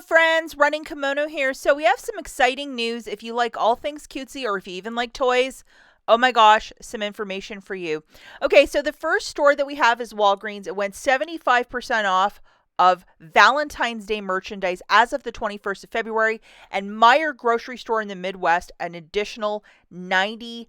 Friends, Running Kimono here. So we have some exciting news. If you like all things cutesy or if you even like toys, oh my gosh, some information for you. Okay, so the first store that we have is Walgreens. It went 75% off of Valentine's Day merchandise as of the 21st of February, and Meijer grocery store in the Midwest an additional 90%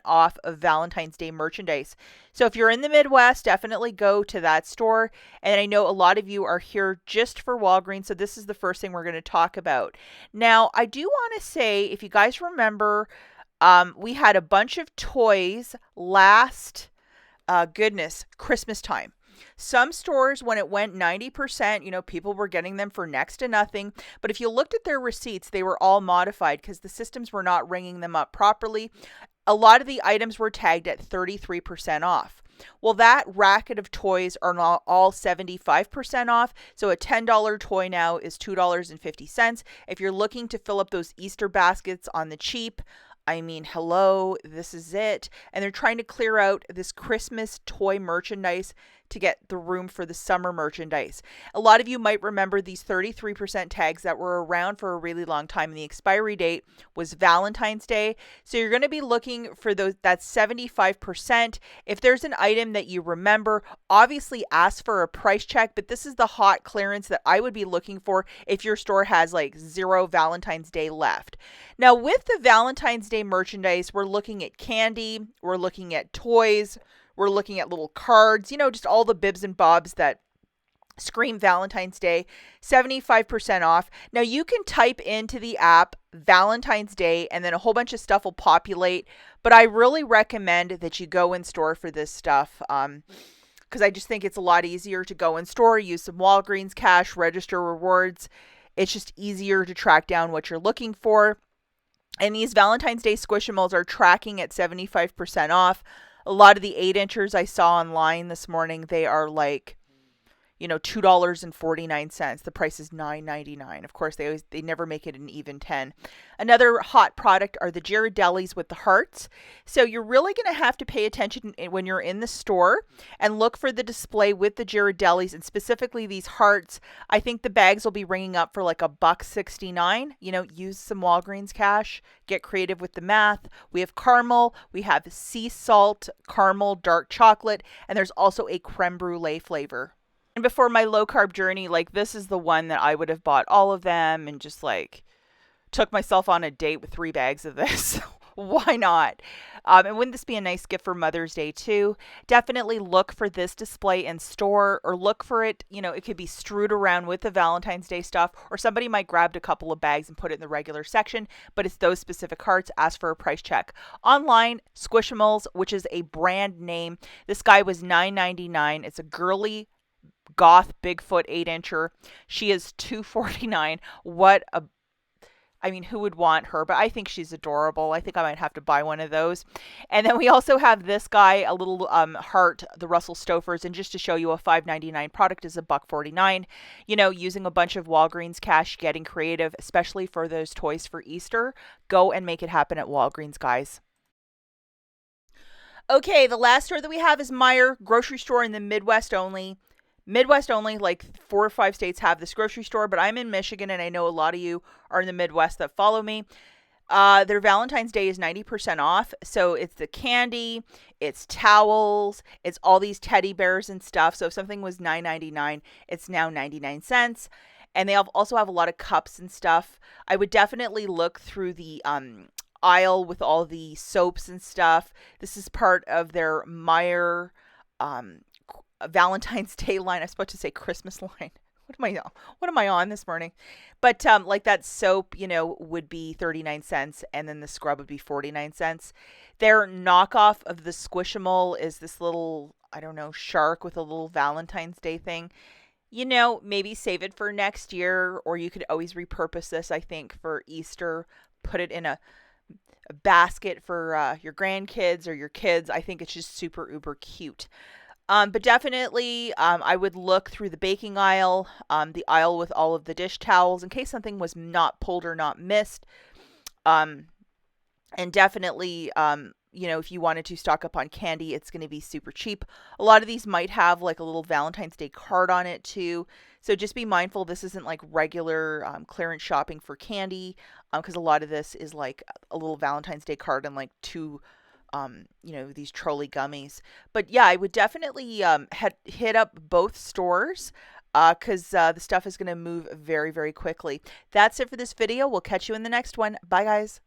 off of Valentine's Day merchandise. So if you're in the Midwest, definitely go to that store. And I know a lot of you are here just for Walgreens, so this is the first thing we're going to talk about. Now, I do want to say, if you guys remember, we had a bunch of toys last, Christmas time. Some stores, when it went 90%, people were getting them for next to nothing. But if you looked at their receipts, they were all modified because the systems were not ringing them up properly. A lot of the items were tagged at 33% off. Well, that racket of toys are not all 75% off. So a $10 toy now is $2.50. If you're looking to fill up those Easter baskets on the cheap, I mean, hello, this is it. And they're trying to clear out this Christmas toy merchandise to get the room for the summer merchandise. A lot of you might remember these 33% tags that were around for a really long time, and the expiry date was Valentine's Day. So you're going to be looking for that 75%. If there's an item that you remember, obviously ask for a price check, but this is the hot clearance that I would be looking for if your store has like zero Valentine's Day left. Now, with the Valentine's Day merchandise, we're looking at candy, we're looking at toys, we're looking at little cards, just all the bibs and bobs that scream Valentine's Day, 75% off. Now, you can type into the app Valentine's Day and then a whole bunch of stuff will populate, but I really recommend that you go in store for this stuff because I just think it's a lot easier to go in store, use some Walgreens cash, register rewards. It's just easier to track down what you're looking for. And these Valentine's Day Squishimals are tracking at 75% off. A lot of the 8-inchers I saw online this morning, they are like, $2.49. The price is $9.99. Of course, they never make it an even 10. Another hot product are the Ghirardellis with the hearts. So you're really going to have to pay attention when you're in the store and look for the display with the Ghirardellis and specifically these hearts. I think the bags will be ringing up for like $1.69. Use some Walgreens cash. Get creative with the math. We have caramel. We have sea salt, caramel, dark chocolate, and there's also a creme brulee flavor. And before my low carb journey, this is the one that I would have bought all of them and just took myself on a date with 3 bags of this. Why not? And wouldn't this be a nice gift for Mother's Day too? Definitely look for this display in store or look for it. It could be strewed around with the Valentine's Day stuff, or somebody might grab a couple of bags and put it in the regular section, but it's those specific hearts. Ask for a price check. Online, Squishimals, which is a brand name. This guy was $9.99. It's a girly goth Bigfoot 8-incher. She is $2.49. Who would want her? But I think she's adorable. I think I might have to buy one of those. And then we also have this guy, a little heart, the Russell Stofers. And just to show you, a $5.99 product is $1.49. Using a bunch of Walgreens cash, getting creative, especially for those toys for Easter. Go and make it happen at Walgreens, guys. Okay, the last store that we have is Meijer, grocery store in the Midwest only. Like 4 or 5 states have this grocery store, but I'm in Michigan and I know a lot of you are in the Midwest that follow me. Their Valentine's Day is 90% off. So it's the candy, it's towels, it's all these teddy bears and stuff. So if something was $9.99, it's now 99 cents. And they also have a lot of cups and stuff. I would definitely look through the aisle with all the soaps and stuff. This is part of their Meijer Valentine's Day line. I was supposed to say Christmas line. What am I on this morning? But that soap, would be 39 cents and then the scrub would be 49 cents. Their knockoff of the Squishimal is this little, shark with a little Valentine's Day thing. Maybe save it for next year, or you could always repurpose this, I think, for Easter. Put it in a basket for your grandkids or your kids. I think it's just super uber cute. But definitely, I would look through the baking aisle, the aisle with all of the dish towels in case something was not pulled or not missed. And definitely, if you wanted to stock up on candy, it's going to be super cheap. A lot of these might have like a little Valentine's Day card on it too. So just be mindful this isn't like regular clearance shopping for candy, because a lot of this is like a little Valentine's Day card and like two these trolley gummies. But yeah, I would definitely hit up both stores because the stuff is going to move very, very quickly. That's it for this video. We'll catch you in the next one. Bye, guys.